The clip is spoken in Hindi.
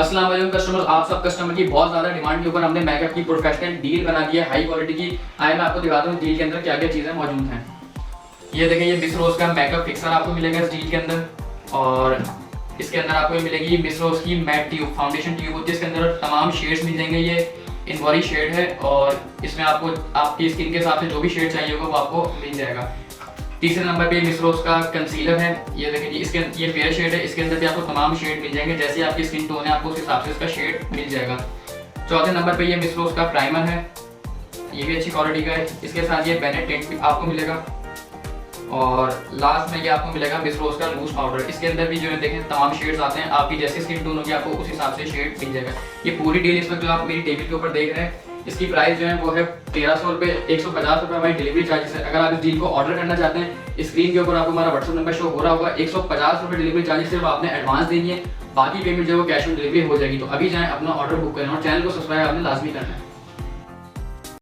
अस्सलाम वालेकुम कस्टमर, आप सब कस्टमर की बहुत ज़्यादा डिमांड के ऊपर हमने मेकअप की प्रोफेशनल डील बना दी है हाई क्वालिटी की। आए मैं आपको दिखाता हूँ डील के अंदर क्या क्या चीज़ें मौजूद हैं। ये देखें, ये मिस रोज का मेकअप फिक्सर आपको मिलेगा इस डील के अंदर। और इसके अंदर आपको मिलेगी मिस रोज की मैट ट्यूब, फाउंडेशन ट्यूब होती है। इसके अंदर तमाम शेड्स मिल जाएंगे। ये इनवॉरी शेड है और इसमें आपको आपकी स्किन के हिसाब से जो भी शेड चाहिए होगा वो आपको मिल जाएगा। तीसरे नंबर पे मिस रोज का कंसीलर है। ये देखिए, इसके ये फेयर शेड है। इसके अंदर भी आपको तमाम शेड मिल जाएंगे, जैसे आपकी स्किन टोन है आपको उस हिसाब से इसका शेड मिल जाएगा। चौथे नंबर पे ये मिस रोज का प्राइमर है, ये भी अच्छी क्वालिटी का है। इसके साथ ये बेनेट टेंट भी आपको मिलेगा। और लास्ट में ये आपको मिलेगा मिस रोज का लूज पाउडर। इसके अंदर भी जो है देखें तमाम शेड्स आते हैं, आपकी जैसी स्किन टोन होगी आपको उस हिसाब से शेड मिल जाएगा। ये पूरी डील इस वक्त जो आप मेरी टेबल के ऊपर देख रहे हैं, इसकी प्राइस जो है वो है 1300 रुपये, 150 रुपये हमारी डिलीवरी चार्जेस है। अगर आप इस डील को ऑर्डर करना चाहते हैं, स्क्रीन के ऊपर आपको हमारा व्हाट्सएप नंबर शो हो रहा होगा। 150 रुपये डिलीवरी चार्जेस सिर्फ आपने एडवांस देनी है, बाकी पेमेंट जो है वो कैश ऑन डिलीवरी हो जाएगी। तो अभी जाएं अपना ऑर्डर बुक करें और चैनल को सब्सक्राइब आपने लाजमी करना है।